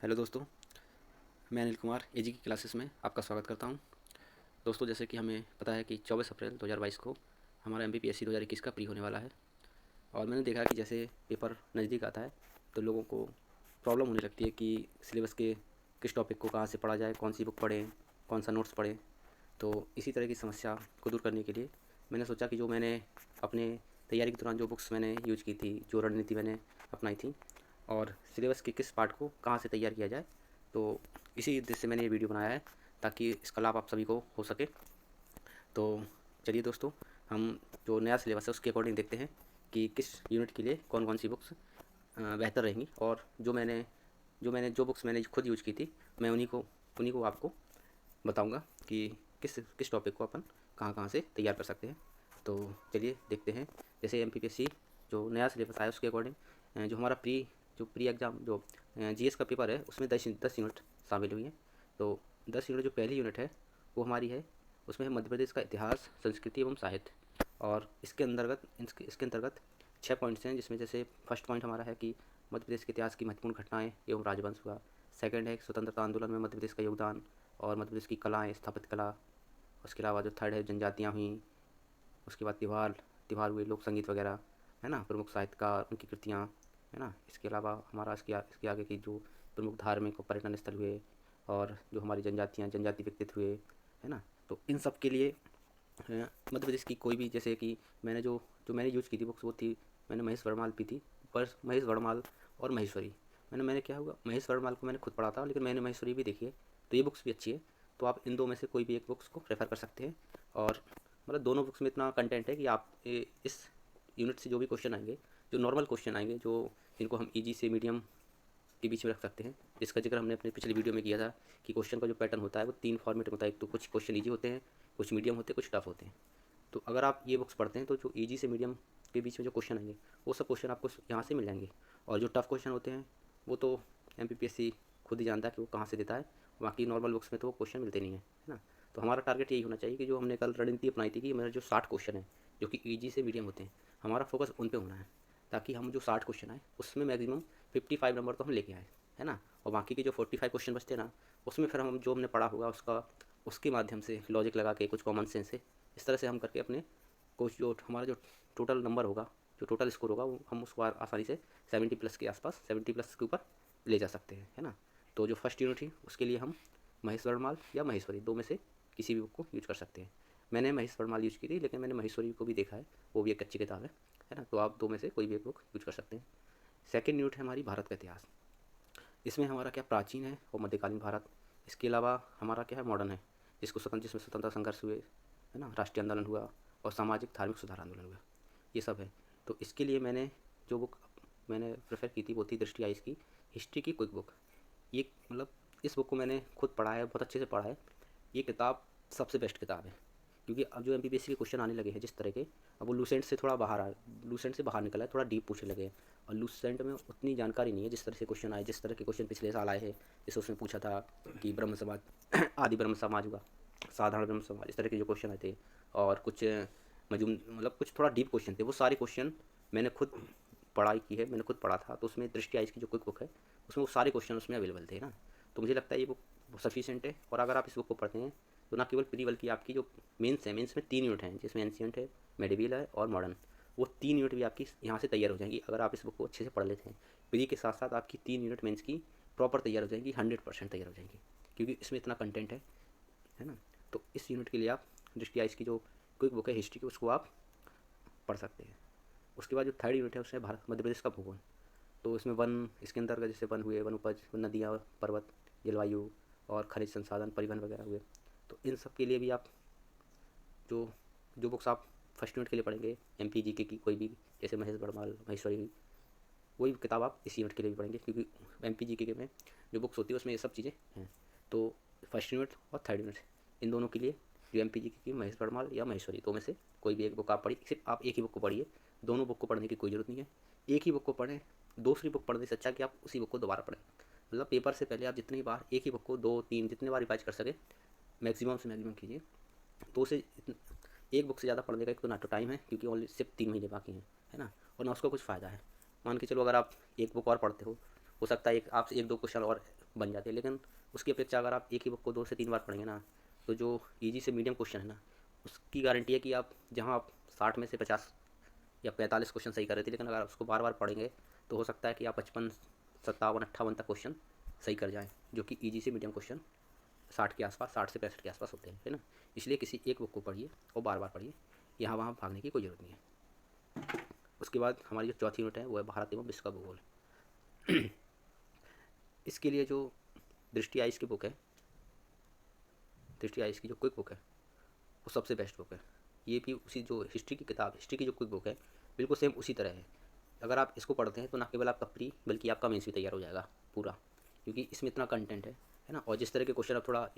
Hello दोस्तों, मैं अनिल कुमार एजी की क्लासेस में आपका स्वागत करता हूं। दोस्तों, जैसे कि हमें पता है कि 24 अप्रैल 2022 को हमारा एमपीपीएससी 2021 का प्री होने वाला है। और मैंने देखा कि जैसे पेपर नज़दीक आता है तो लोगों को प्रॉब्लम होने लगती है कि सिलेबस के किस टॉपिक को कहाँ से पढ़ा जाए, कौन सी बुक पढ़ें, कौन सा नोट्स पढ़ें। तो इसी तरह की समस्या को दूर करने के लिए मैंने सोचा कि जो मैंने अपने तैयारी के दौरान जो बुक्स मैंने यूज की थी, जो रणनीति मैंने अपनाई थी और सिलेबस के किस पार्ट को कहाँ से तैयार किया जाए, तो इसी उद्देश्य से मैंने ये वीडियो बनाया है ताकि इसका लाभ आप सभी को हो सके। तो चलिए दोस्तों, हम जो नया सिलेबस है उसके अकॉर्डिंग देखते हैं कि किस यूनिट के लिए कौन कौन सी बुक्स बेहतर रहेंगी। और जो बुक्स मैंने खुद यूज की थी, मैं उन्हीं को आपको बताऊंगा कि किस किस टॉपिक को अपन कहाँ कहाँ से तैयार कर सकते हैं। तो चलिए देखते हैं। जैसे एमपीपीएससी जो नया सिलेबस आया उसके अकॉर्डिंग जो हमारा प्री एग्ज़ाम जो जीएस का पेपर है उसमें 10 यूनिट शामिल हुई हैं। तो 10 यूनिट जो पहली यूनिट है वो हमारी है, उसमें है मध्य प्रदेश का इतिहास, संस्कृति एवं साहित्य। और इसके अंतर्गत 6 पॉइंट्स हैं, जिसमें जैसे फर्स्ट पॉइंट हमारा है कि मध्य प्रदेश के इतिहास की महत्वपूर्ण घटनाएं एवं राजवंश हुआ। सेकंड है स्वतंत्रता आंदोलन में मध्य प्रदेश का योगदान और मध्य प्रदेश की कलाएँ, स्थापत्य कला। उसके अलावा जो थर्ड है जनजातियाँ हुई। उसके बाद त्योहार त्योहार हुए, लोक संगीत वगैरह, है ना, प्रमुख साहित्यकार उनकी कृतियाँ, है ना। इसके अलावा हमारा इसके आगे की जो प्रमुख धार्मिक और पर्यटन स्थल हुए और जो हमारी जनजाति व्यक्तित्व हुए, है ना। तो इन सब के लिए मध्य प्रदेश की कोई भी, जैसे कि मैंने जो जो मैंने यूज़ की थी बुक्स वो थी, मैंने महेश वर्माल पी थी। पर महेश वर्माल और महेश्वरी, मैंने क्या हुआ, महेश वर्माल को मैंने खुद पढ़ा था लेकिन मैंने महेश्वरी भी देखी है, तो ये बुक्स भी अच्छी है। तो आप इन दो में से कोई भी एक बुक्स को रेफ़र कर सकते हैं। और मतलब दोनों बुक्स में इतना कंटेंट है कि आप इस यूनिट से जो भी क्वेश्चन आएंगे, जो नॉर्मल क्वेश्चन आएंगे, जो जिनको हम ईजी से मीडियम के बीच में रख सकते हैं, जिसका जिक्र हमने अपने पिछले वीडियो में किया था कि क्वेश्चन का जो पैटर्न होता है वो 3 फॉर्मेट में होता है। एक तो कुछ क्वेश्चन ईजी होते हैं, कुछ मीडियम होते हैं, कुछ टफ होते हैं। तो अगर आप ये बुक्स पढ़ते हैं तो जो ईजी से मीडियम के बीच में जो क्वेश्चन आएंगे वो सब क्वेश्चन आपको यहाँ से मिल जाएंगे। और जो टफ क्वेश्चन होते हैं वो तो एमपीपीएससी खुद ही जानता है कि वो कहाँ से देता है। बाकी नॉर्मल बुक्स में तो वो क्वेश्चन मिलते नहीं है, है ना। तो हमारा टारगेट यही होना चाहिए कि जो हमने कल रणनीति अपनाई थी कि मेरे जो 60 क्वेश्चन हैं जो कि ईजी से मीडियम होते हैं, हमारा फोकस उन पर होना है, ताकि हम जो 60 क्वेश्चन आए उसमें मैक्सिमम 55 नंबर तो हम लेके आए, है ना। और बाकी के जो 45 क्वेश्चन बचते हैं ना, उसमें फिर हम जो हमने पढ़ा होगा उसके माध्यम से लॉजिक लगा के, कुछ कॉमन सेंस से, इस तरह से हम करके अपने कुछ जो हमारा जो टोटल नंबर होगा, जो टोटल स्कोर होगा, वो हम उसको आसानी से 70 प्लस के आसपास, 70 प्लस के ऊपर ले जा सकते हैं, है ना। तो जो फर्स्ट यूनिट थी उसके लिए हम महेश वर्माल या महेश्वरी दो में से किसी भी बुक को यूज कर सकते हैं। मैंने महेश वर्माल यूज की थी लेकिन मैंने महेश्वरी को भी देखा है, वो भी एक अच्छी किताब है ना। तो आप दो में से कोई भी एक बुक यूज कर सकते हैं। सेकेंड यूनिट है हमारी भारत का इतिहास। इसमें हमारा क्या प्राचीन है और मध्यकालीन भारत। इसके अलावा हमारा क्या है मॉडर्न है, जिसमें स्वतंत्रता संघर्ष हुए, है ना, राष्ट्रीय आंदोलन हुआ और सामाजिक धार्मिक सुधार आंदोलन हुआ, ये सब है। तो इसके लिए जो बुक मैंने प्रेफर की थी वो थी दृष्टि आइस की हिस्ट्री की क्विक बुक। ये मतलब इस बुक को मैंने खुद पढ़ा है, बहुत अच्छे से पढ़ा है। ये किताब सबसे बेस्ट किताब है, क्योंकि अब जो एमपीपीएससी के क्वेश्चन आने लगे हैं जिस तरह के, अब वो लूसेंट से बाहर निकला है, थोड़ा डीप पूछने लगे हैं। और लूसेंट में उतनी जानकारी नहीं है जिस तरह से क्वेश्चन आए, जिस तरह के क्वेश्चन पिछले साल आए हैं। जैसे उसमें पूछा था कि ब्रह्म समाज आदि ब्रह्म समाज हुआ, साधारण ब्रह्म समाज, इस तरह के जो क्वेश्चन आए थे। और कुछ मजूम मतलब कुछ थोड़ा डीप क्वेश्चन थे, वो सारे क्वेश्चन मैंने खुद पढ़ाई की है, मैंने खुद पढ़ा था। तो उसमें दृष्टि आइज की जो क्विक बुक है उसमें वो सारे क्वेश्चन उसमें अवेलेबल थे ना। तो मुझे लगता है ये बुक सफिशिएंट है। और अगर आप इस बुक को पढ़ते हैं तो ना केवल प्री बल्कि आपकी जो मेंस में 3 यूनिट हैं, जिसमें एंशियंट है, मेडिवल है और मॉडर्न। वो 3 यूनिट भी आपकी यहाँ से तैयार हो जाएंगी अगर आप इस बुक को अच्छे से पढ़ लेते हैं। प्री के साथ साथ आपकी 3 यूनिट मेंस की प्रॉपर तैयार हो जाएंगी, 100% तैयार हो जाएंगी, क्योंकि इसमें इतना कंटेंट है ना। तो इस यूनिट के लिए आप दृष्टि आइज की जो क्विक बुक है हिस्ट्री की, उसको आप पढ़ सकते हैं। उसके बाद जो थर्ड यूनिट है उसमें भारत मध्य प्रदेश का भूगोल। तो इसमें वन, इसके अंतर्गत जैसे वन हुए, वन उपज, नदियाँ, पर्वत, जलवायु और खनिज संसाधन, परिवहन वगैरह हुए। तो इन सब के लिए भी आप जो जो बुक्स आप फर्स्ट यूनिट के लिए पढ़ेंगे एम पी जी के की कोई भी, जैसे महेश वर्माल, महेश्वरी हुई, वही किताब आप इस यूनिट के लिए भी पढ़ेंगे, क्योंकि एम पी जी के में जो बुक्स होती है उसमें ये सब चीज़ें हैं। तो फर्स्ट यूनिट और थर्ड यूनिट इन दोनों के लिए जो एम पी जी की महेश वर्माल या महेश्वरी दो में से कोई भी एक बुक आप पढ़िए। सिर्फ आप एक ही बुक को पढ़िए, दोनों बुक को पढ़ने की कोई ज़रूरत नहीं है। एक ही बुक को पढ़ें, दूसरी बुक पढ़ने से अच्छा कि आप उसी बुक को दोबारा पढ़ें। मतलब पेपर से पहले आप जितनी बार एक ही बुक को 2 3 जितने बार रिवाइज कर सके, मैक्सिमम से मैक्सिमम कीजिए। तो उसे एक बुक से ज़्यादा पढ़ने का एक तो ना तो टाइम है, क्योंकि ओनली सिर्फ 3 महीने बाकी हैं, है ना। और ना उसका कुछ फ़ायदा है। मान के चलो अगर आप एक बुक और पढ़ते हो सकता है एक आपसे एक दो क्वेश्चन और बन जाते हैं। लेकिन उसकी अपेक्षा अगर आप एक ही बुक को 2 से 3 बार पढ़ेंगे ना, तो जो ईजी से मीडियम क्वेश्चन है ना, उसकी गारंटी है कि आप जहाँ आप 60 में से 50 या 45 क्वेश्चन सही कर रहे थे, लेकिन अगर आप उसको बार बार पढ़ेंगे तो हो सकता है कि आप 55, 57, 58 तक क्वेश्चन सही कर जाएँ, जो कि ईजी से मीडियम क्वेश्चन 60 के आसपास, 60 से 65 के आसपास होते हैं, है ना। इसलिए किसी एक बुक को पढ़िए और बार बार पढ़िए, यहाँ वहाँ भागने की कोई ज़रूरत नहीं है। उसके बाद हमारी जो चौथी यूनिट है वो है भारत एवं विश्व का भूगोल। इसके लिए जो दृष्टि आइस की बुक है, दृष्टि आइस की जो क्विक बुक है वो सबसे बेस्ट बुक है। ये भी उसी जो हिस्ट्री की किताब, हिस्ट्री की जो क्विक बुक है बिल्कुल सेम उसी तरह है। अगर आप इसको पढ़ते हैं तो ना केवल आपका प्री बल्कि आपका मेंस भी तैयार हो जाएगा पूरा, क्योंकि इसमें इतना कंटेंट है ना। और जिस तरह के क्वेश्चन अब थोड़ा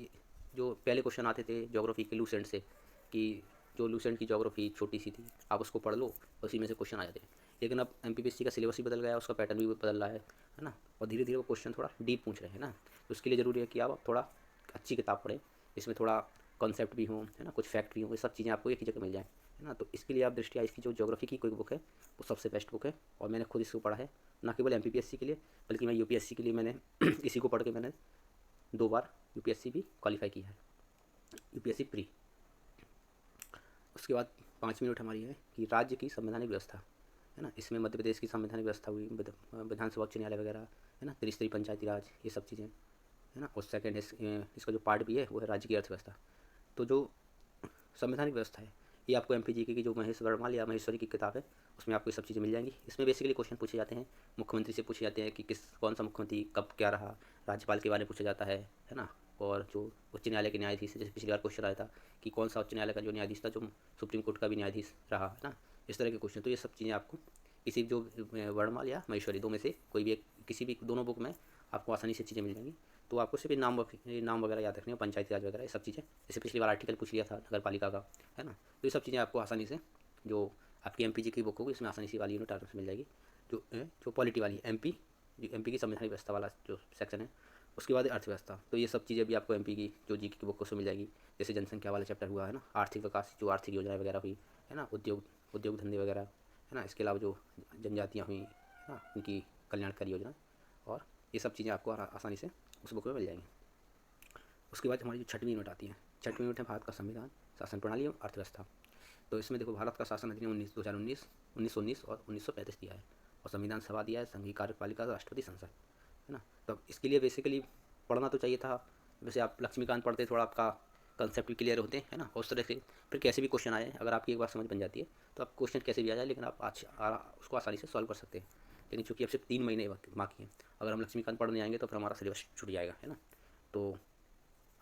जो पहले क्वेश्चन आते थे ज्योग्राफी के लूसेंट से, कि जो लूसेंट की ज्योग्राफी छोटी सी थी आप उसको पढ़ लो, उसी में से क्वेश्चन आ जाते हैं। लेकिन अब एमपीपीएससी का सिलेबस ही बदल गया है, उसका पैटर्न भी बदल रहा है ना। और धीरे धीरे वो क्वेश्चन थोड़ा डीप पूछ रहे हैं ना, तो उसके लिए ज़रूरी है कि आप थोड़ा अच्छी किताब पढ़ें, इसमें थोड़ा कॉन्सेप्ट भी हों, है ना, कुछ फैक्ट भी हों, ये सब चीज़ें आपको एक ही जगह मिल जाएँ, है ना। तो इसके लिए आप दृष्टि आइस की जो ज्योग्राफी की कोई बुक है वो सबसे बेस्ट बुक है। और मैंने खुद इसको पढ़ा है, ना केवल एमपीपीएससी के लिए बल्कि मैं यूपीएससी के लिए मैंने इसी को पढ़ के मैंने 2 बार यूपीएससी भी क्वालिफाई किया है, यूपीएससी प्री। उसके बाद 5वीं मिनट हमारी है कि राज्य की संवैधानिक व्यवस्था, है ना। इसमें मध्य प्रदेश की संवैधानिक व्यवस्था हुई, विधानसभा उच्च न्यायालय वगैरह, है ना, त्रिस्तरीय पंचायती राज, ये सब चीज़ें, है ना। और सेकेंड इसका जो पार्ट भी है वो है राज्य की अर्थव्यवस्था। तो जो संवैधानिक व्यवस्था है ये आपको एमपीजीके की जो महेश वर्मा या महेश्वरी की किताब है उसमें आपको ये सब चीज़ें मिल जाएंगी। इसमें बेसिकली क्वेश्चन पूछे जाते हैं, मुख्यमंत्री से पूछे जाते हैं कि कौन सा मुख्यमंत्री कब क्या रहा, राज्यपाल के बारे में पूछा जाता है ना। और जो उच्च न्यायालय के न्यायाधीश, जैसे पिछली बार क्वेश्चन आया था कि कौन सा उच्च न्यायालय का जो न्यायाधीश था जो सुप्रीम कोर्ट का भी न्यायाधीश रहा, है ना, इस तरह के क्वेश्चन। तो ये सब चीज़ें आपको किसी जो वर्मा या महेश्वरी 2 में से कोई भी एक, किसी भी दोनों बुक में आपको आसानी से चीज़ें मिल जाएंगी। तो आपको सिर्फ नाम वगैरह याद रखने हैं, पंचायती राज वगैरह ये सब चीज़ें, जैसे पिछली बार आर्टिकल पूछ लिया था नगर पालिका का, है ना। तो ये सब चीज़ें आपको आसानी से जो आपकी एमपीजी की बुक होगी इसमें आसानी से वाली यूनिट आराम से मिल जाएगी। जो पॉलिटी वाली एमपी, जो एमपी की संवैधानिक व्यवस्था वाला जो सेक्शन है, उसके बाद अर्थव्यवस्था। तो ये सब चीज़ें भी आपको एमपी की जो जीके की बुक उसमें मिल जाएगी। जैसे जनसंख्या वाला चैप्टर हुआ, है ना, आर्थिक विकास, जो आर्थिक योजनाएं वगैरह हुई, है ना, उद्योग धंधे वगैरह, है ना। इसके अलावा जो जनजातियाँ हुई, है ना, उनकी कल्याणकारी योजना, और ये सब चीज़ें आपको आसानी से उस बुक में मिल जाएंगी। उसके बाद हमारी जो 6वीं यूनिट आती है, 6वीं यूनिट है भारत का संविधान, शासन प्रणाली और अर्थव्यवस्था। तो इसमें देखो भारत का शासन अधिनियम 2019, 1919 और 1935 दिया है, और संविधान सभा दिया है, संघीय कार्यपालिका, राष्ट्रपति, संसद, है ना। तब इसके लिए बेसिकली पढ़ना तो चाहिए था, वैसे आप लक्ष्मीकांत पढ़ते थोड़ा आपका कंसेप्ट भी क्लियर होते हैं ना। और उस तरह से फिर कैसे भी क्वेश्चन आए, अगर आपकी एक बार समझ बन जाती है तो आप क्वेश्चन कैसे भी आ जाए, लेकिन आप उसको आसानी से सॉल्व कर सकते हैं। लेकिन चूँकि अब सिर्फ 3 महीने बाकी हैं, अगर हम लक्ष्मीकांत पढ़ने आएंगे तो फिर हमारा सिलेबस छूट जाएगा, है ना। तो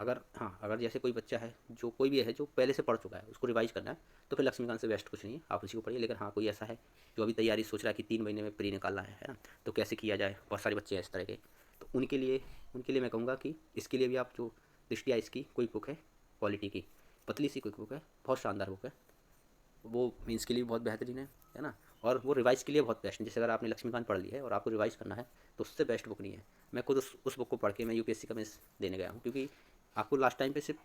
अगर जैसे कोई बच्चा है, जो कोई भी है जो पहले से पढ़ चुका है, उसको रिवाइज करना है, तो फिर लक्ष्मीकांत से बेस्ट कुछ नहीं है, आप उसी को पढ़िए। लेकिन हाँ, कोई ऐसा है जो अभी तैयारी सोच रहा है कि 3 महीने में प्री निकालना है ना, तो कैसे किया जाए, बहुत सारे बच्चे हैं इस तरह के। तो उनके लिए मैं कहूँगा कि इसके लिए भी आप जो दृष्टि आइस की कोई बुक है, पॉलिटी की पतली सी कोई बुक है, बहुत शानदार बुक है, वो मीन्स के लिए बहुत बेहतरीन है ना। और वो रिवाइज के लिए बहुत बेस्ट है। जैसे अगर आपने लक्ष्मीकांत पढ़ ली है और आपको रिवाइज करना है तो उससे बेस्ट बुक नहीं है। मैं खुद उस बुक को पढ़ के मैं यूपीएससी का मेंस देने गया हूँ, क्योंकि आपको लास्ट टाइम पे सिर्फ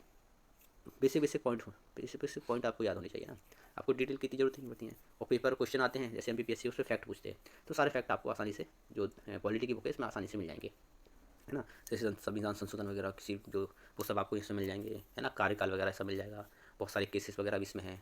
बेसिक पॉइंट आपको याद होने चाहिए ना, आपको डिटेल की इतनी जरूरत नहीं पड़ती है। और पेपर क्वेश्चन आते हैं जैसे एमपीपीएससी, उस पर फैक्ट पूछते हैं, तो सारे फैक्ट आपको आसानी से जो पॉलिटी की बुक है इसमें आसानी से मिल जाएंगे, है ना। जैसे संविधान संशोधन वगैरह किसी जो, वो सब आपको इसमें मिल जाएंगे, है ना, कार्यकाल वगैरह सब मिल जाएगा, बहुत सारे केसेस वगैरह भी इसमें है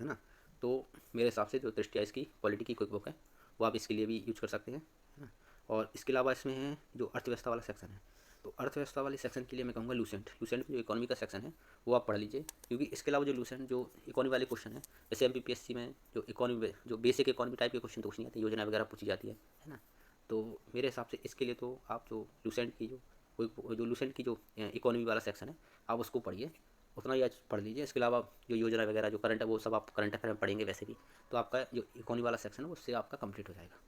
ना। तो मेरे हिसाब से जो दृष्टि इसकी पॉलिटी की क्विक बुक है वो आप इसके लिए भी यूज कर सकते हैं, है ना। और इसके अलावा इसमें है जो अर्थव्यवस्था वाला सेक्शन है, तो अर्थव्यवस्था वाले सेक्शन के लिए मैं कहूँगा लूसेंट जो इकोनॉमी का सेक्शन है वो आप पढ़ लीजिए। क्योंकि इसके अलावा जो लूसेंट जो इकोनॉमी वाले क्वेश्चन है, जैसे एमपीपीएससी में जो इकोनॉमी जो बेसिक इकोनॉमी टाइप के क्वेश्चन तो कुछ नहीं आते, योजना वगैरह पूछी जाती है ना। तो मेरे हिसाब से इसके लिए तो आप जो लूसेंट की जो इकोनॉमी वाला सेक्शन है आप उसको पढ़िए, उतना ही आज पढ़ लीजिए। इसके अलावा जो योजना वगैरह जो करंट है वो सब आप करंट अफेयर में पढ़ेंगे वैसे भी, तो आपका जो इकोनॉमी वाला सेक्शन है उससे आपका कंप्लीट हो जाएगा।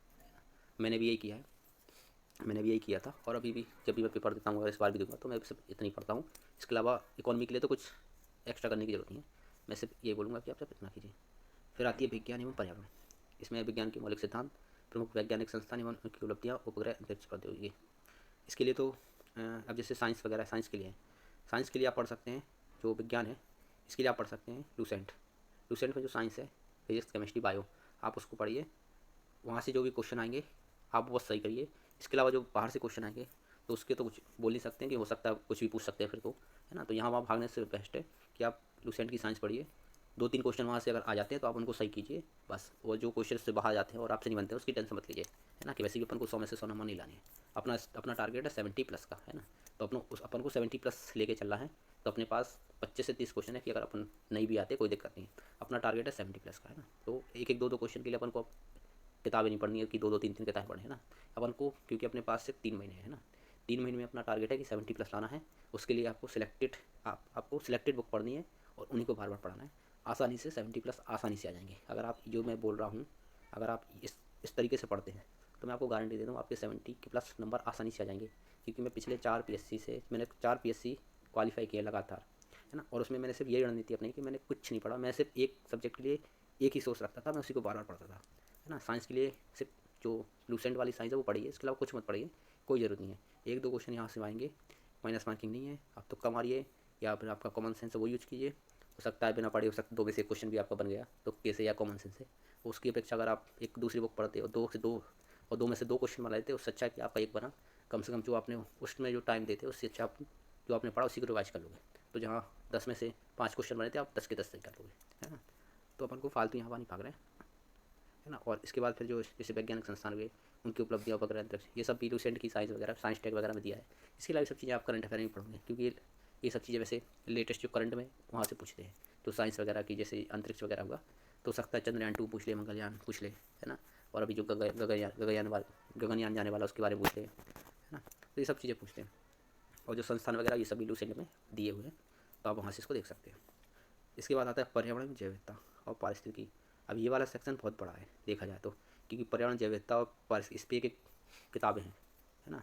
मैंने भी यही किया था, और अभी भी जब भी मैं पेपर देता हूँ, अगर इस बार भी दूंगा तो मैं सिर्फ इतना ही पढ़ता हूँ। इसके अलावा इकोनॉमी के लिए तो कुछ एक्स्ट्रा करने की जरूरत नहीं है, मैं सिर्फ ये बोलूँगा कि आप सिर्फ इतना कीजिए। फिर आती है विज्ञान एवं पर्यावरण। इसमें विज्ञान के मौलिक सिद्धांत, प्रमुख वैज्ञानिक संस्थान एवं उनकी उपलब्धियाँ, उपग्रह, अंतरिक्ष प्रौद्योगिकी। इसके लिए तो अब जैसे साइंस वगैरह, साइंस के लिए आप पढ़ सकते हैं जो विज्ञान है, इसके लिए आप पढ़ सकते हैं लूसेंट में जो साइंस है, फिजिक्स, केमिस्ट्री, बायो, आप उसको पढ़िए। वहाँ से जो भी क्वेश्चन आएंगे आप वो बस सही करिए। इसके अलावा जो बाहर से क्वेश्चन आएंगे तो उसके तो कुछ बोल नहीं सकते हैं कि हो सकता है कुछ भी पूछ सकते हैं फिर तो, है ना। तो यहाँ वहाँ भागने से बेस्ट है कि आप लूसेंट की साइंस पढ़िए, 2-3 क्वेश्चन वहाँ से अगर आ जाते हैं तो आप उनको सही कीजिए बस। और जो क्वेश्चन से बाहर जाते हैं और आपसे नहीं बनते हैं उसकी टेंशन मत लीजिए, है ना। कि वैसे भी अपन को 100 में से 100 नंबर नहीं लाने हैं। अपना अपना टारगेट है 70+ का, है ना। तो अपन को 70+ लेके चलना है। तो अपने पास 25 से 30 क्वेश्चन है कि अगर अपन नहीं भी आते कोई दिक्कत नहीं है। अपना टारगेट है 70+ का, है ना। तो एक एक दो दो क्वेश्चन के लिए अपन को किताबें नहीं पढ़नी है कि 2-2 3-3 किताबें पढ़े, है ना। अपन को क्योंकि अपने पास सिर्फ 3 महीने है ना, 3 महीने में अपना टारगेट है कि 70+ लाना है। उसके लिए आपको सिलेक्टेड बुक पढ़नी है और उन्हीं को बार बार पढ़ना है। आसानी से 70+ आसानी से आ जाएंगे अगर आप जो मैं बोल रहा हूँ, अगर आप इस तरीके से पढ़ते हैं तो मैं आपको गारंटी दे दूँ आपके 70+ नंबर आसानी से आ जाएंगे। क्योंकि मैं पिछले 4 PSC से मैंने 4 PSC क्वालिफाई किया लगातार, है ना। और उसमें मैंने सिर्फ ये रणनीति अपनी कि मैंने कुछ नहीं पढ़ा, मैं सिर्फ एक सब्जेक्ट के लिए एक ही सोच रखता था, मैं उसी को बार बार पढ़ता था, है ना। साइंस के लिए सिर्फ जो लूसेंट वाली साइंस है वो पढ़िए, इसके अलावा कुछ मत पढ़िए, कोई ज़रूरत नहीं है। 1-2 क्वेश्चन यहाँ से आएंगे, माइनस मार्किंग नहीं है, आप तुक्का मारिए या फिर आपका कॉमन सेंस है वो यूज कीजिए। हो सकता है बिना पढ़े हो सकता है 2 में से क्वेश्चन भी आपका बन गया तो कैसे या कॉमन सेंस से। उसकी अपेक्षा अगर आप एक दूसरी बुक पढ़ते हो 2 में से 2 क्वेश्चन बना लेते हो, उससे अच्छा है कि आपका एक बना। कम से कम जो आपने उसमें जो टाइम देते उससे अच्छा आप जो आपने पढ़ा उसी को रिवाइज कर लोगे। तो जहाँ 10 में से 5 क्वेश्चन बने थे आप 10 के 10 सही कर लोगे, है ना। तो अपन को फालतू यहाँ नहीं भाग रहे हैं, है ना। और इसके बाद फिर जो जैसे वैज्ञानिक संस्थान हुए उनकी उपलब्धियाँ वगैरह अंतरिक्ष ये सब भी लूसेंट की साइंस वगैरह साइंस टेक वगैरह में दिया है। इसके अलावा सब चीज़ें आप करंट अफेयर में पढ़ोगे क्योंकि ये सब चीज़ें वैसे लेटेस्ट जो करंट में वहाँ से पूछते हैं। तो साइंस वगैरह की जैसे अंतरिक्ष वगैरह हुआ तो हो सकता है चंद्रयान 2 पूछ ले, मंगलयान पूछ ले, है ना। और अभी जो गगनयान जाने वाला उसके बारे में पूछ ले, है ना। तो ये सब चीज़ें पूछते हैं। और जो संस्थान वगैरह ये सभी लूसेंट में दिए हुए हैं तो आप वहाँ से इसको देख सकते हैं। इसके बाद आता है पर्यावरण जैव विविधता और पारिस्थितिकी। अब ये वाला सेक्शन बहुत बड़ा है देखा जाए तो, क्योंकि पर्यावरण जैव विविधता और इस पर एक किताबें हैं, है ना,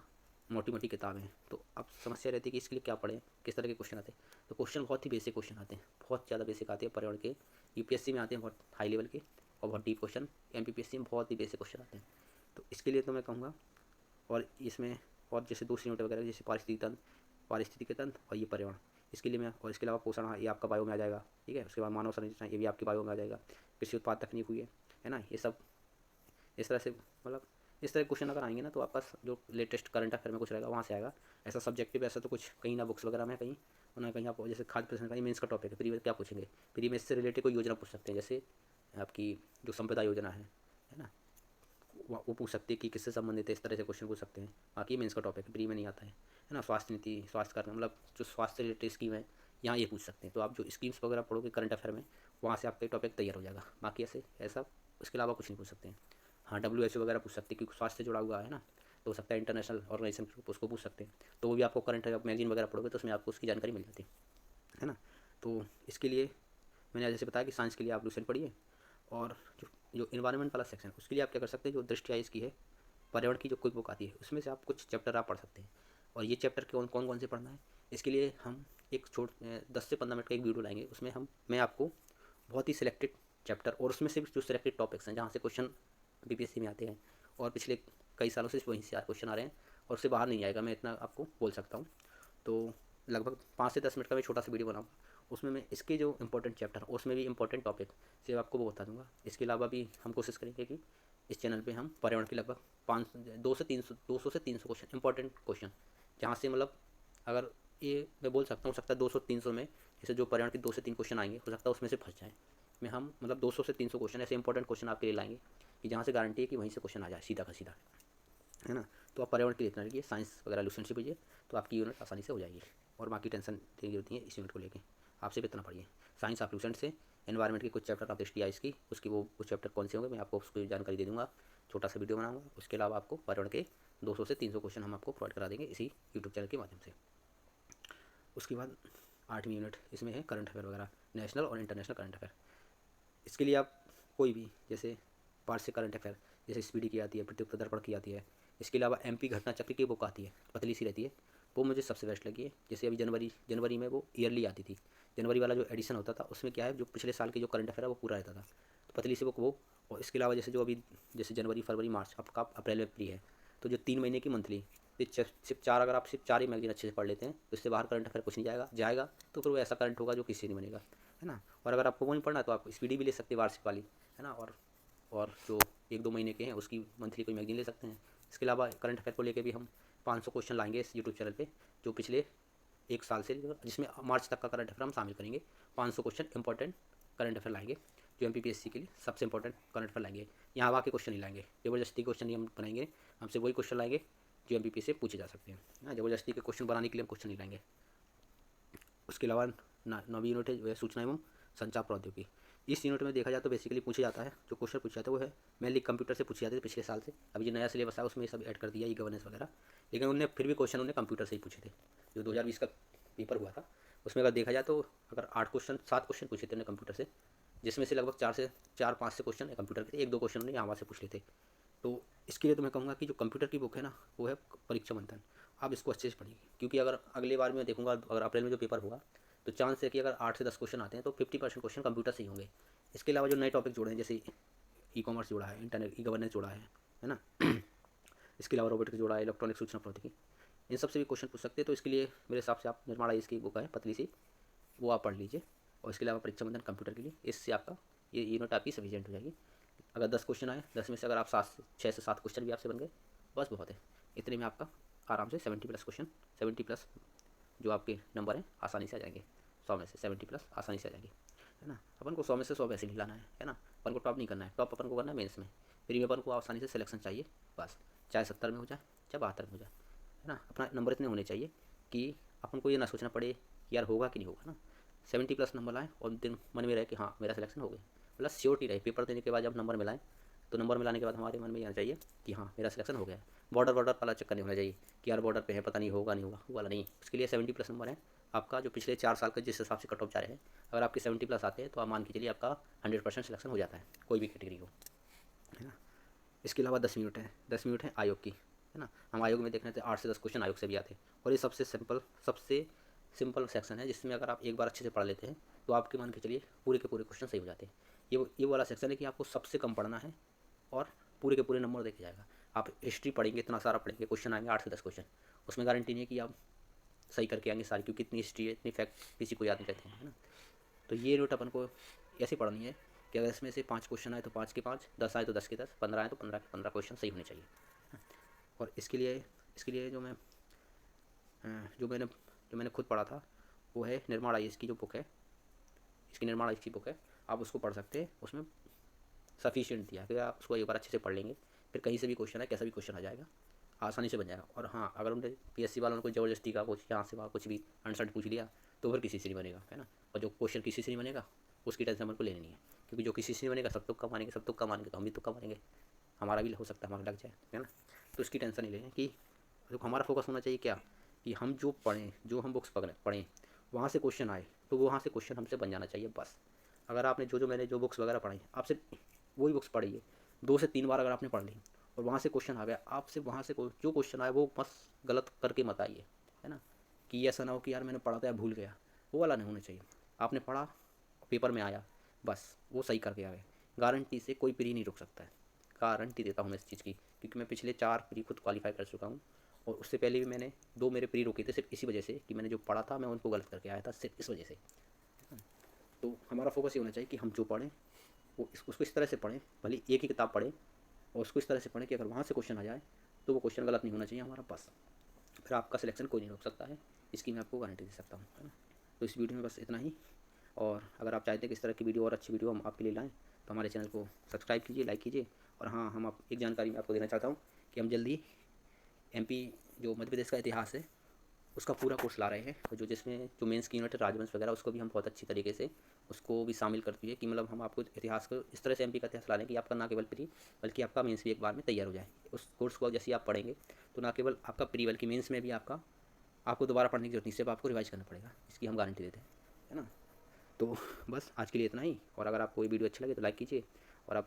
मोटी मोटी किताबें हैं। तो अब समस्या रहती है कि इसके लिए क्या पढ़ें, किस तरह के क्वेश्चन आते हैं। तो क्वेश्चन बहुत ही बेसिक क्वेश्चन आते हैं, बहुत ज़्यादा बेसिक आते हैं पर्यावरण के। UPSC में आते हैं बहुत हाई लेवल के और बहुत डीप क्वेश्चन। MPPSC में बहुत ही बेसिक क्वेश्चन आते हैं। तो इसके लिए तो मैं कहूँगा और इसमें और जैसे दूसरी यूनिट वगैरह जैसे पारिस्थितिक तंत्र और ये पर्यावरण, इसके लिए मैं और इसके अलावा पोषण ये आपका बायो में आ जाएगा, ठीक है। उसके बाद मानव संरचना ये भी आपके बायो में आ जाएगा। कृषि उत्पाद तकनीक हुई है ना, ये सब इस तरह से मतलब इस तरह के क्वेश्चन अगर आएंगे ना तो आपका जो लेटेस्ट करंट अफेयर में कुछ रहेगा वहाँ से आएगा। ऐसा सब्जेक्टिव ऐसा तो कुछ कहीं ना बुक्स वगैरह में कहीं ना कहीं आपको जैसे खाद्य प्रश्न का मेंस का टॉपिक है प्री में क्या पूछेंगे, प्री में इससे रिलेटेड कोई योजना पूछ सकते हैं। जैसे आपकी जो संपदा योजना है ना, वो पूछ सकते हैं कि किससे संबंधित है, इस तरह से क्वेश्चन पूछ सकते हैं। बाकी मेंस का टॉपिक प्री में नहीं आता है ना। स्वास्थ्य नीति स्वास्थ्य कार्य मतलब जो स्वास्थ्य रिलेटेड स्कीम है यहाँ ये पूछ सकते हैं। तो आप जो स्कीम्स वगैरह पढ़ोगे करंट अफेयर में वहाँ से आपका टॉपिक तैयार हो जाएगा। बाकी ऐसा उसके अलावा कुछ नहीं पूछ सकते हैं। हाँ WHO वगैरह पूछ सकते हैं क्योंकि स्वास्थ्य से जुड़ा हुआ है ना, तो हो सकता है इंटरनेशनल ऑर्गेनाइजेशन उसको पूछ सकते हैं। तो वो भी आपको करंट मैगजीन वगैरह पढ़ोगे तो उसमें आपको उसकी जानकारी मिल जाती है ना। तो इसके लिए मैंने जैसे बताया कि साइंस के लिए आप लूसेंट पढ़िए। और जो इन्वायरमेंट वाला सेक्शन उसके लिए आप क्या कर सकते हैं, जो दृष्टि आई इसकी है पर्यावरण की जो कोई बुक आती है उसमें से आप कुछ चैप्टर आप पढ़ सकते हैं। और ये चैप्टर कौन कौन से पढ़ना है इसके लिए हम एक 10 से 15 मिनट का एक वीडियो लाएंगे। उसमें मैं आपको बहुत ही सिलेक्टेड चैप्टर और उसमें से जो सिलेक्टेड टॉपिक्स हैं जहाँ से क्वेश्चन BPSC में आते हैं और पिछले कई सालों से वहीं से क्वेश्चन आ रहे हैं और उससे बाहर नहीं आएगा, मैं इतना आपको बोल सकता हूँ। तो लगभग 5 से 10 मिनट का मैं छोटा सा वीडियो बनाऊँगा, उसमें मैं इसके जो इंपॉर्टेंट चैप्टर उसमें भी इंपॉर्टेंट टॉपिक से आपको वो बता दूंगा। इसके अलावा भी हम कोशिश करेंगे कि इस चैनल पे हम पर्यावरण के लगभग 200 से 300 क्वेश्चन इंपॉर्टेंट क्वेश्चन जहाँ से मतलब अगर ये मैं बोल सकता हूँ सकता है 200-300 में जैसे जो पर्यावरण के 2 से 3 क्वेश्चन आएंगे हो सकता है उसमें से फंस जाए। मैं हम मतलब 200 से 300 क्वेश्चन ऐसे इंपॉर्टेंट क्वेश्चन आपके लिए लाएंगे कि जहाँ से गारंटी है कि वहीं से क्वेश्चन आ जाए सीधा का सीधा, है ना। तो आप पर्यावरण के लिए इतना रखिए, साइंस वगैरह लूसेंट कीजिए तो आपकी यूनिट आसानी से हो जाएगी और बाकी टेंशन लेने की जरूरत नहीं है इस यूनिट को लेकर। आप सिर्फ इतना पढ़िए साइंस आप लूसेंट से। एनवायरमेंट के कुछ चैप्टर आप दृष्टि आई इसकी उसकी वो कुछ चैप्टर कौन से होंगे मैं आपको उसकी जानकारी दे दूँगा, छोटा सा वीडियो बनाऊँगा। उसके अलावा आपको पर्यावरण के 200 से 300 क्वेश्चन हम आपको प्रोवाइड करा देंगे इसी यूट्यूब चैनल के माध्यम से। उसके बाद 8वीं यूनिट इसमें है करंट अफेयर वगैरह, नेशनल और इंटरनेशनल करंट अफेयर। इसके लिए आप कोई भी जैसे वार्षिक करंट अफेयर जैसे SPD की आती है, प्रत्युत्तर दर्पण की आती है। इसके अलावा MP घटना चक्र की बुक आती है, पतली सी रहती है, वो मुझे सबसे बेस्ट लगी है। जैसे अभी जनवरी में वो ईयरली आती थी, जनवरी वाला जो एडिशन होता था उसमें क्या है जो पिछले साल के जो करंट अफेयर है वो पूरा रहता था, तो पतली सी बुक वो। और इसके अलावा जैसे जो अभी जैसे जनवरी फरवरी मार्च आपका अप्रैल में फ्री है, तो जो 3 महीने की मंथली सिर्फ 4 अगर आप सिर्फ 4 ही मैगजीन अच्छे से पढ़ लेते हैं तो इससे बाहर करंट अफेयर कुछ नहीं जाएगा तो फिर वो ऐसा करंट होगा जो किसी नहीं बनेगा, है ना। और अगर आपको वो नहीं पढ़ना तो आप SPD भी ले सकते हैं वार्षिक वाली, है ना। और जो 1-2 महीने के हैं उसकी मंथली कोई मैगजीन ले सकते हैं। इसके अलावा करंट अफेयर को लेकर भी हम 500 क्वेश्चन लाएंगे इस यूट्यूब चैनल पे, जो पिछले 1 साल से, जिसमें मार्च तक का करंट अफेयर हम शामिल करेंगे। 500 क्वेश्चन इंपॉर्टेंट करंट अफेयर लाएंगे, जो एमपीपीएससी के लिए सबसे इंपॉर्टेंट करंट अफेयर लाएंगे। यहाँ हवा के क्वेश्चन नहीं लाएंगे, ज़बरदस्ती क्वेश्चन नहीं हम बनाएंगे, हमसे वही क्वेश्चन लाएंगे जो एमपीपीएससी से पूछे जा सकते हैं। ज़बरदस्ती के क्वेश्चन बनाने के लिए हम क्वेश्चन नहीं लाएंगे। उसके अलावा नवी यूनिट है सूचना एवं संचार प्रौद्योगिकी। इस यूनिट में देखा जाए तो बेसिकली पूछे जाता है, जो क्वेश्चन पूछा जाता है वो है मेनली कंप्यूटर से पूछे जाते थे पिछले साल से। अभी जो नया सिलेबस है उसमें सब ऐड कर दिया ई गवर्नेंस वगैरह, लेकिन उन्होंने फिर भी क्वेश्चन उन्हें कंप्यूटर से ही पूछे थे। जो 2020 का पेपर हुआ था उसमें अगर देखा जाए तो अगर 7 क्वेश्चन पूछे थे उन्हें कंप्यूटर से, जिसमें से लगभग 4 से 5 क्वेश्चन कंप्यूटर के थे, 1-2 क्वेश्चन उन्हें यहाँ से पूछ लिए थे। तो इसके लिए तो मैं कहूँगा कि जो कंप्यूटर की बुक है ना वो है परीक्षा मंथन, आप इसको अच्छे से पढ़िए, क्योंकि अगर अगले बार मैं देखूँगा अगर अप्रैल में जो पेपर होगा तो चांस है कि अगर 8 से 10 क्वेश्चन आते हैं तो 50% क्वेश्चन कंप्यूटर से ही होंगे। इसके अलावा जो नए टॉपिक जुड़े हैं, जैसे ई कॉमर्स जुड़ा है, इंटरनेट ई गवर्नेंस जुड़ा है ना इसके अलावा रोबोटिक्स जुड़ा है, इलेक्ट्रॉनिक सूचना प्रौद्योगिकी, इन सब से भी क्वेश्चन पूछ सकते हैं। तो इसके लिए मेरे हिसाब से आप निर्माणा इसकी बुक है पतली सी, वो आप पढ़ लीजिए। और इसके अलावा परीक्षा मंथन कंप्यूटर के लिए, इससे आपका ये यूनिट आपकी सफिशिएंट हो जाएगी। अगर 10 क्वेश्चन आए, 10 में से अगर आप 6 से 7 क्वेश्चन भी आपसे बन गए, बस बहुत है। इतने में आपका आराम से 70+ क्वेश्चन, 70+ जो आपके नंबर हैं आसानी से आ जाएंगे। 100 में से 70+ आसानी से आ जाएंगे, है ना। अपन को 100 में से 100 वैसे नहीं लाना है ना। अपन को टॉप नहीं करना है, टॉप अपन को करना है मेंस में। फिर भी अपन को आसानी से सिलेक्शन चाहिए, बस चाहे 70 में हो जाए चाहे 72 में हो जाए, है ना। अपना नंबर इतने होने चाहिए कि अपन को ये ना सोचना पड़े कि यार होगा कि नहीं होगा ना। 70+ नंबर लाएँ और दिन मन में रहे कि हाँ मेरा सिलेक्शन हो गया, मतलब श्योरिटी रहे। पेपर देने के बाद जब नंबर मिलाएँ तो नंबर मिलाने के बाद हमारे मन में आना चाहिए कि हाँ मेरा सिलेक्शन हो गया है। बॉर्डर वाला चक्कर नहीं होना चाहिए कि यार बॉर्डर पे है पता नहीं होगा नहीं होगा, वो वाला नहीं। उसके लिए 70+ नंबर है आपका, जो पिछले 4 साल का जिस हिसाब से कट ऑफ जा रहे हैं, अगर आपके 70+ आते हैं तो आप मान के चलिए आपका 100% सिलेक्शन हो जाता है, कोई भी कैटेगरी हो, है ना। इसके अलावा 10 मिनट है, 10 मिनट है आयोग की, है ना। हम आयोग में देख रहे थे 8 से 10 क्वेश्चन आयोग से भी आते हैं, और ये सबसे सिंपल सेक्शन है, जिसमें अगर आप एक बार अच्छे से पढ़ लेते हैं तो आपके मान के चलिए पूरे के पूरे क्वेश्चन सही हो जाते हैं। ये वाला सेक्शन है कि आपको सबसे कम पढ़ना है और पूरे के पूरे नंबर देखे जाएगा। आप हिस्ट्री पढ़ेंगे, इतना सारा पढ़ेंगे, क्वेश्चन आएंगे 8 से 10 क्वेश्चन, उसमें गारंटी नहीं है कि आप सही करके आएंगे सारी, क्योंकि इतनी हिस्ट्री है, इतनी फैक्ट किसी को याद नहीं रहते हैं, है ना। तो ये नोट अपन को ऐसे पढ़नी है कि अगर इसमें से 5 क्वेश्चन आए तो 5 के 5, 10 आए तो 10 के 10, 15 आए तो 15 के 15 क्वेश्चन सही होने चाहिए। और इसके लिए जो मैंने खुद पढ़ा था वो है निर्माण आईएएस की जो बुक है, इसकी निर्माण आईएएस की बुक है, आप उसको पढ़ सकते हैं। उसमें सफिशिएंट दिया है, अगर आप उसको एक बार अच्छे से पढ़ लेंगे फिर कहीं से भी क्वेश्चन है, कैसा भी क्वेश्चन आ जाएगा, आसानी से बन जाएगा। और हाँ, अगर उनके पीएससी वालों ने कोई ज़बरदस्ती का कुछ यहाँ से वहाँ कुछ भी आंसर पूछ लिया तो फिर किसी से नहीं बनेगा, है ना। और जो क्वेश्चन किसी से नहीं बनेगा उसकी टेंशन हमको लेनी नहीं है, क्योंकि जो किसी से नहीं बनेगा सब तुक्का मारेंगे, सब तुक्का मारेंगे तो हम भी तुक्का मारेंगे, हमारा भी हो सकता है हमारा लग जाए, है ना। तो इसकी टेंशन नहीं लें कि देखो हमारा फोकस होना चाहिए क्या, कि हम जो पढ़ें, जो हम बुक्स पढ़ें वहाँ से क्वेश्चन आए तो वहाँ से क्वेश्चन हमसे बन जाना चाहिए, बस। अगर आपने मैंने जो बुक्स वगैरह पढ़ाई, आप सिर्फ वही बुक्स पढ़िए, 2 से 3 बार अगर आपने पढ़ ली और वहाँ से क्वेश्चन आ गया, आपसे वहाँ से जो क्वेश्चन आए वो बस गलत करके मत आइए, है ना। कि ऐसा ना हो कि यार मैंने पढ़ा था या भूल गया, वो वाला नहीं होना चाहिए। आपने पढ़ा, पेपर में आया, बस वो सही करके आ गए, गारंटी से कोई प्री नहीं रुक सकता है, गारंटी देता हूँ मैं इस चीज़ की, क्योंकि मैं पिछले 4 प्री खुद क्वालिफाई कर चुका हूँ। और उससे पहले भी मैंने 2 मेरे प्री रुके थे सिर्फ इसी वजह से कि मैंने जो पढ़ा था मैं उनको गलत करके आया था, सिर्फ इस वजह से। तो हमारा फोकस ये होना चाहिए कि हम जो पढ़ें वो उसको इस तरह से पढ़ें, भले एक ही किताब पढ़ें और उसको इस तरह से पढ़ें कि अगर वहाँ से क्वेश्चन आ जाए तो वो क्वेश्चन गलत नहीं होना चाहिए हमारा, बस। फिर आपका सिलेक्शन कोई नहीं रोक सकता है, इसकी मैं आपको गारंटी दे सकता हूँ, है ना। तो इस वीडियो में बस इतना ही। और अगर आप चाहते हैं कि इस तरह की वीडियो और अच्छी वीडियो हम आपके लिए लाएँ तो हमारे चैनल को सब्सक्राइब कीजिए, लाइक कीजिए। और हाँ, हम आप एक जानकारी मैं आपको देना चाहता हूँ कि हम जल्दी एमपी जो मध्य प्रदेश का इतिहास है उसका पूरा कोर्स ला रहे हैं, जो जो मेंस की यूनिट है राजवंश वगैरह, उसको भी हम बहुत अच्छी तरीके से उसको भी शामिल कर दिए कि मतलब हम आपको इतिहास को इस तरह से एमपी का इतिहास ला रहे हैं कि आपका ना केवल प्री बल्कि आपका मेंस भी एक बार में तैयार हो जाए। उस कोर्स को जैसे आप पढ़ेंगे तो ना केवल आपका प्री बल्कि मेंस में भी आपको दोबारा पढ़ने की जरूरत नहीं, सिर्फ आपको रिवाइज करना पड़ेगा, इसकी हम गारंटी देते हैं, है ना। तो बस आज के लिए इतना ही। और अगर आपको ये वीडियो अच्छा लगे तो लाइक कीजिए, और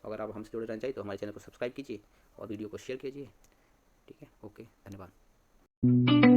अगर आप हमसे जुड़े रहना चाहिए तो हमारे चैनल को सब्सक्राइब कीजिए और वीडियो को शेयर कीजिए, ठीक है। ओके, धन्यवाद।